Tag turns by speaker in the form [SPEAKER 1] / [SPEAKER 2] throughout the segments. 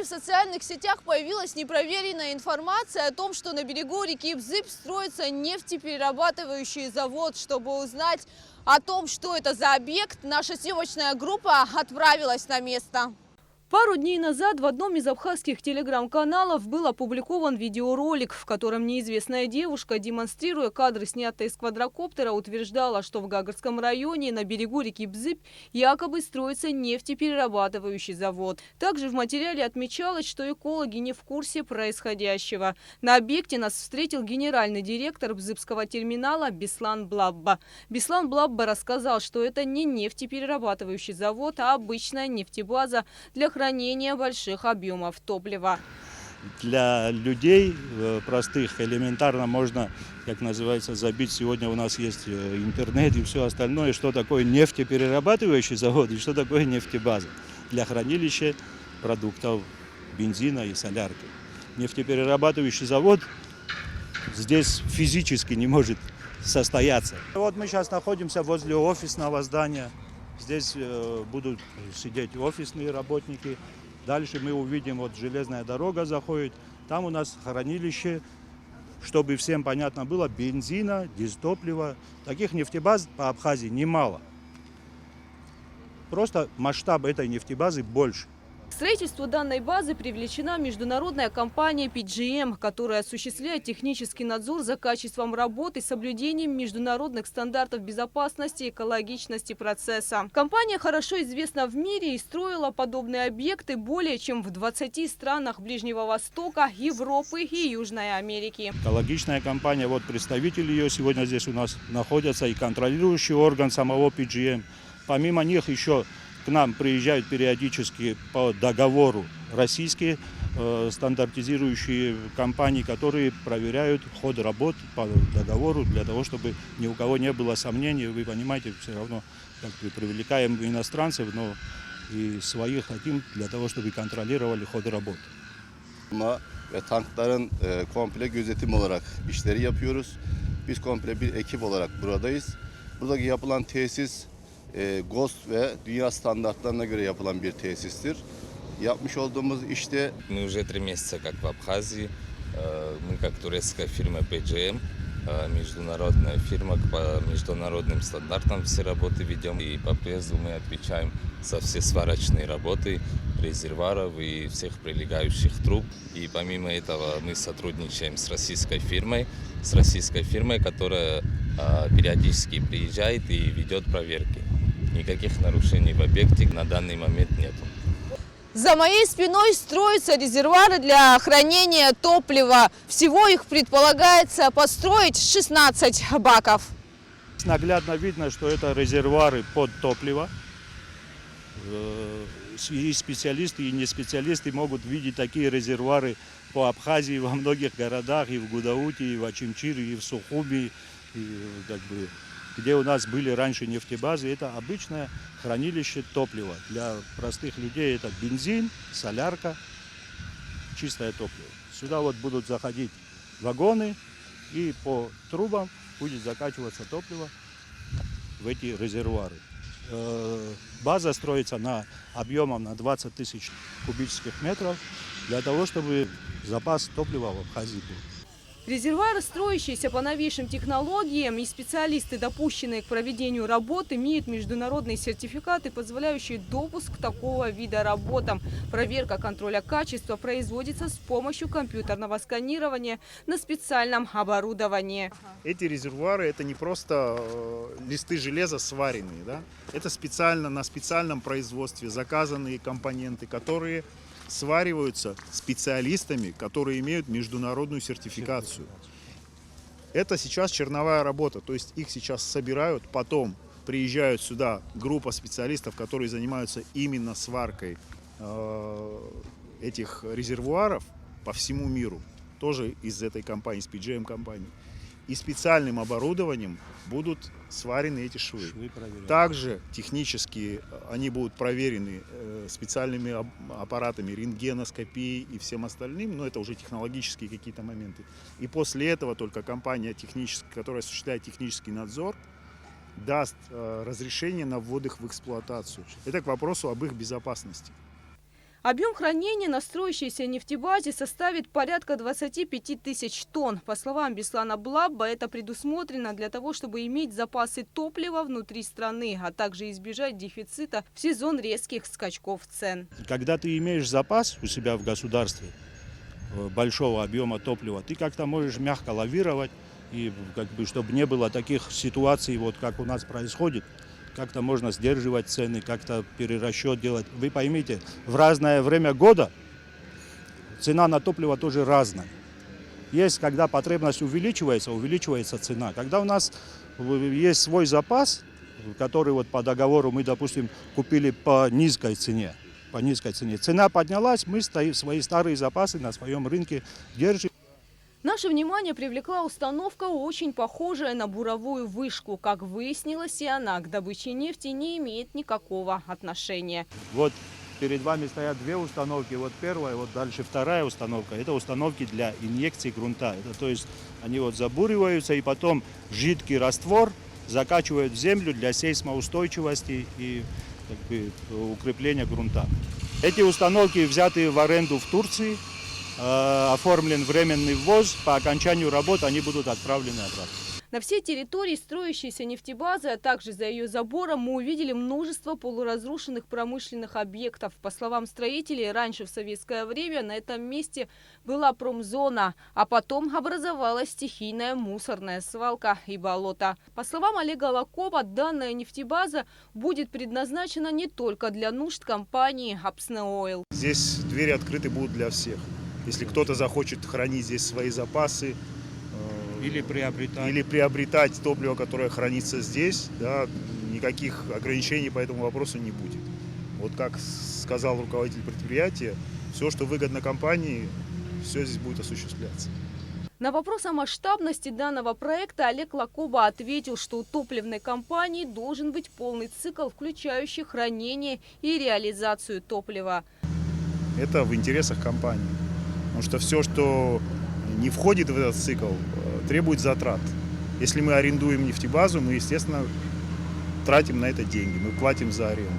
[SPEAKER 1] В социальных сетях появилась непроверенная информация о том, что на берегу реки Бзып строится нефтеперерабатывающий завод. Чтобы узнать о том, что это за объект, наша съемочная группа отправилась на место. Пару дней назад в одном из абхазских телеграм-каналов был опубликован видеоролик, в котором неизвестная девушка, демонстрируя кадры, снятые с квадрокоптера, утверждала, что в Гагарском районе на берегу реки Бзып якобы строится нефтеперерабатывающий завод. Также в материале отмечалось, что экологи не в курсе происходящего. На объекте нас встретил генеральный директор Бзыпского терминала Беслан Блабба. Беслан Блабба рассказал, что это не нефтеперерабатывающий завод, а обычная нефтебаза для хранения больших объемов топлива.
[SPEAKER 2] Для людей простых элементарно можно, как называется, забить. Сегодня у нас есть интернет и все остальное, что такое нефтеперерабатывающий завод и что такое нефтебаза для хранилища продуктов бензина и солярки. Нефтеперерабатывающий завод здесь физически не может состояться. Вот мы сейчас находимся возле офисного здания. Здесь будут сидеть офисные работники. Дальше мы увидим, вот железная дорога заходит. Там у нас хранилище, чтобы всем понятно было, бензина, дизтоплива. Таких нефтебаз по Абхазии немало. Просто масштаб этой нефтебазы больше.
[SPEAKER 1] К строительству данной базы привлечена международная компания PGM, которая осуществляет технический надзор за качеством работы и соблюдением международных стандартов безопасности и экологичности процесса. Компания хорошо известна в мире и строила подобные объекты более чем в 20 странах Ближнего Востока, Европы и Южной Америки.
[SPEAKER 2] Экологичная компания, вот представители ее сегодня здесь у нас находятся и контролирующий орган самого PGM. Помимо них еще к нам приезжают периодически по договору российские стандартизирующие компании, которые проверяют ход работ по договору для того, чтобы ни у кого не было сомнений. Вы понимаете, все равно как бы привлекаем иностранцев, но и своих хотим для того, чтобы контролировали ход работ.
[SPEAKER 3] Ve tankların komple gözetim olarak işleri yapıyoruz. Biz komple bir ekip olarak buradayız. Buradaki yapılan tesis GOST ve dünya standartlarına göre yapılan bir tesistir. Yapmış olduğumuz işte...
[SPEAKER 4] Мы уже 3 месяца как в Абхазии. Мы как турецкая фирма PGM, международная фирма, по международным стандартам все работы ведем. И по приезду мы отвечаем за все сварочные работы резервуаров и всех прилегающих труб. И помимо этого мы сотрудничаем с российской фирмой, которая периодически приезжает и ведет проверки. Никаких нарушений в объекте на данный момент нет.
[SPEAKER 1] За моей спиной строятся резервуары для хранения топлива. Всего их предполагается построить 16 баков.
[SPEAKER 2] Наглядно видно, что это резервуары под топливо. И специалисты, и не специалисты могут видеть такие резервуары по Абхазии во многих городах, и в Гудауте, и в Очимчире, и в Сухуби, и, как бы, где у нас были раньше нефтебазы. Это обычное хранилище топлива. Для простых людей это бензин, солярка, чистое топливо. Сюда вот будут заходить вагоны, и по трубам будет закачиваться топливо в эти резервуары. База строится объемом на 20 тысяч кубических метров для того, чтобы запас топлива в Абхазии был.
[SPEAKER 1] Резервуары, строящиеся по новейшим технологиям, и специалисты, допущенные к проведению работ, имеют международные сертификаты, позволяющие допуск такого вида работам. Проверка контроля качества производится с помощью компьютерного сканирования на специальном оборудовании.
[SPEAKER 5] Эти резервуары это не просто листы железа сваренные, да? Это специально на специальном производстве заказанные компоненты, которые свариваются специалистами, которые имеют международную сертификацию. Это сейчас черновая работа, то есть их сейчас собирают, потом приезжают сюда группа специалистов, которые занимаются именно сваркой этих резервуаров по всему миру, тоже из этой компании, из PGM компании. И специальным оборудованием будут сварены эти швы. Также технически они будут проверены специальными аппаратами рентгеноскопии и всем остальным, но это уже технологические какие-то моменты. И после этого только компания, которая осуществляет технический надзор, даст разрешение на ввод их в эксплуатацию. Это к вопросу об их безопасности.
[SPEAKER 1] Объем хранения на строящейся нефтебазе составит порядка 25 тысяч тонн. По словам Беслана Блабба, это предусмотрено для того, чтобы иметь запасы топлива внутри страны, а также избежать дефицита в сезон резких скачков цен.
[SPEAKER 2] Когда ты имеешь запас у себя в государстве большого объема топлива, ты как-то можешь мягко лавировать, и чтобы не было таких ситуаций, вот как у нас происходит. Как-то можно сдерживать цены, как-то перерасчет делать. Вы поймите, в разное время года цена на топливо тоже разная. Есть, когда потребность увеличивается цена. Когда у нас есть свой запас, который вот по договору мы, допустим, купили по низкой цене. Цена поднялась, мы свои старые запасы на своем рынке держим.
[SPEAKER 1] Наше внимание привлекла установка, очень похожая на буровую вышку. Как выяснилось, и она к добыче нефти не имеет никакого отношения.
[SPEAKER 2] Вот перед вами стоят две установки. Вот первая, вот дальше вторая установка. Это установки для инъекции грунта. Это, то есть они вот забуриваются и потом жидкий раствор закачивают в землю для сейсмоустойчивости и укрепления грунта. Эти установки взяты в аренду в Турции. Оформлен временный ввоз, по окончанию работ они будут отправлены обратно.
[SPEAKER 1] На всей территории строящейся нефтебазы, а также за ее забором, мы увидели множество полуразрушенных промышленных объектов. По словам строителей, раньше в советское время на этом месте была промзона, а потом образовалась стихийная мусорная свалка и болото. По словам Олега Лакоба, данная нефтебаза будет предназначена не только для нужд компании Апснеойл.
[SPEAKER 5] Здесь двери открыты будут для всех. Если кто-то захочет хранить здесь свои запасы
[SPEAKER 2] или
[SPEAKER 5] приобретать топливо, которое хранится здесь, да, никаких ограничений по этому вопросу не будет. Вот как сказал руководитель предприятия, все, что выгодно компании, все здесь будет осуществляться.
[SPEAKER 1] На вопрос о масштабности данного проекта Олег Лакоба ответил, что у топливной компании должен быть полный цикл, включающий хранение и реализацию топлива.
[SPEAKER 5] Это в интересах компании. Потому что все, что не входит в этот цикл, требует затрат. Если мы арендуем нефтебазу, мы, естественно, тратим на это деньги, мы платим за аренду.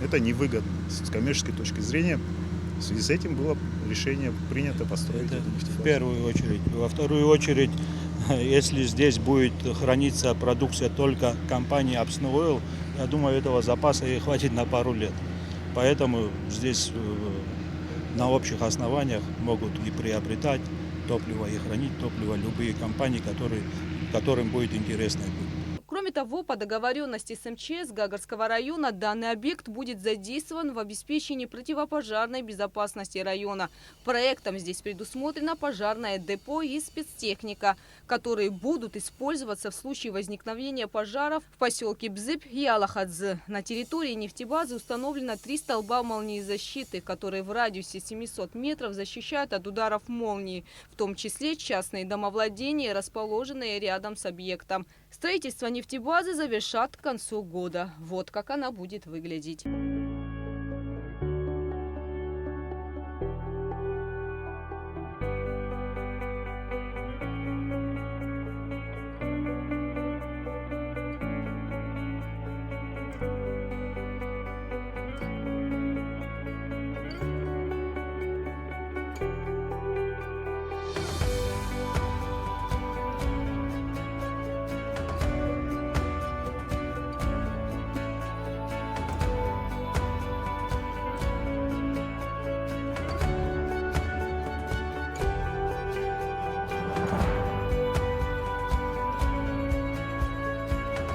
[SPEAKER 5] Это невыгодно с коммерческой точки зрения. В связи с этим было решение принято построить эту нефтебазу.
[SPEAKER 2] В первую очередь. Во вторую очередь, если здесь будет храниться продукция только компании Апснеойл, я думаю, этого запаса ей хватит на пару лет. Поэтому здесь на общих основаниях могут и приобретать топливо, и хранить топливо любые компании, которым будет интересно.
[SPEAKER 1] Кроме того, по договоренности с МЧС Гагарского района данный объект будет задействован в обеспечении противопожарной безопасности района. Проектом здесь предусмотрено пожарное депо и спецтехника, которые будут использоваться в случае возникновения пожаров в поселке Бзып и Алахадзе. На территории нефтебазы установлено 3 столба молниезащиты, которые в радиусе 700 метров защищают от ударов молнии, в том числе частные домовладения, расположенные рядом с объектом. Строительство нефтебазы завершат к концу года. Вот как она будет выглядеть.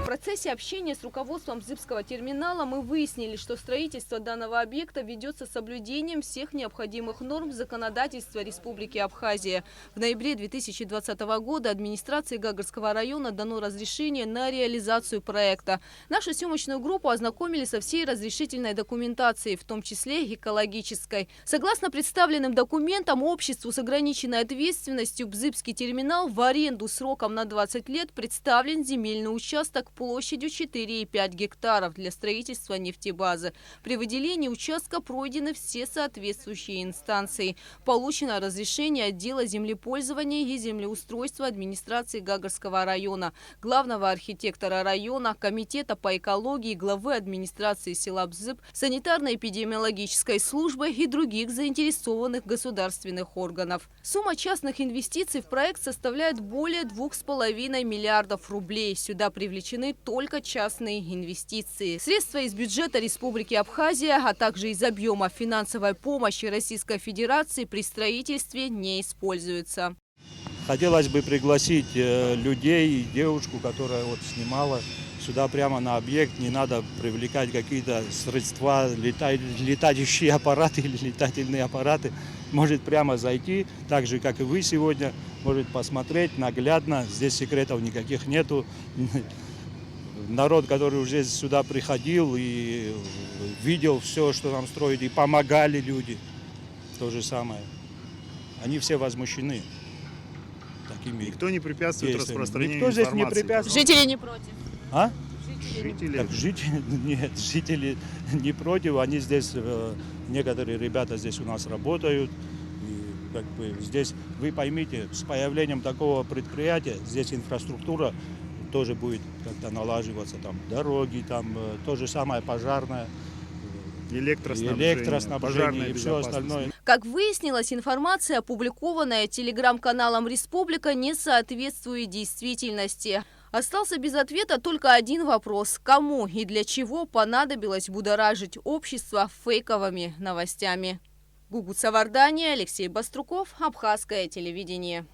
[SPEAKER 1] В процессе общения с руководством Бзыпского терминала мы выяснили, что строительство данного объекта ведется с соблюдением всех необходимых норм законодательства Республики Абхазия. В ноябре 2020 года администрации Гагарского района дано разрешение на реализацию проекта. Нашу съемочную группу ознакомили со всей разрешительной документацией, в том числе экологической. Согласно представленным документам, обществу с ограниченной ответственностью Бзыпский терминал в аренду сроком на 20 лет представлен земельный участок площадью площадью 4,5 гектаров для строительства нефтебазы. При выделении участка пройдены все соответствующие инстанции. Получено разрешение отдела землепользования и землеустройства администрации Гагарского района, главного архитектора района, комитета по экологии, главы администрации села Бзып, санитарно-эпидемиологической службы и других заинтересованных государственных органов. Сумма частных инвестиций в проект составляет более 2,5 миллиардов рублей. Сюда привлечены только частные инвестиции. Средства из бюджета Республики Абхазия, а также из объема финансовой помощи Российской Федерации при строительстве не используются.
[SPEAKER 2] Хотелось бы пригласить людей, девушку, которая вот снимала, сюда прямо на объект. Не надо привлекать какие-то средства, летающие аппараты или летательные аппараты. Может прямо зайти, так же, как и вы сегодня, может посмотреть наглядно. Здесь секретов никаких нету. Народ, который уже сюда приходил и видел все, что нам строят, и помогали люди, то же самое. Они все возмущены такими.
[SPEAKER 5] Никто не препятствует
[SPEAKER 2] действиями.
[SPEAKER 5] распространению
[SPEAKER 2] Никто здесь не
[SPEAKER 5] информации.
[SPEAKER 2] препятствует.
[SPEAKER 1] Жители не против.
[SPEAKER 2] А?
[SPEAKER 5] Жители.
[SPEAKER 2] Так, нет, жители не против. Они здесь, некоторые ребята здесь у нас работают. И как бы здесь, вы поймите, с появлением такого предприятия, здесь инфраструктура тоже будет как-то налаживаться. Там дороги, там то же самое пожарное.
[SPEAKER 5] Электроснабжение, пожарная
[SPEAKER 2] и все
[SPEAKER 5] безопасность.
[SPEAKER 2] остальное.
[SPEAKER 1] Как выяснилось, информация, опубликованная телеграм-каналом «Республика», не соответствует действительности. Остался без ответа только один вопрос. Кому и для чего понадобилось будоражить общество фейковыми новостями? Гугут Савардания, Алексей Баструков, Абхазское телевидение.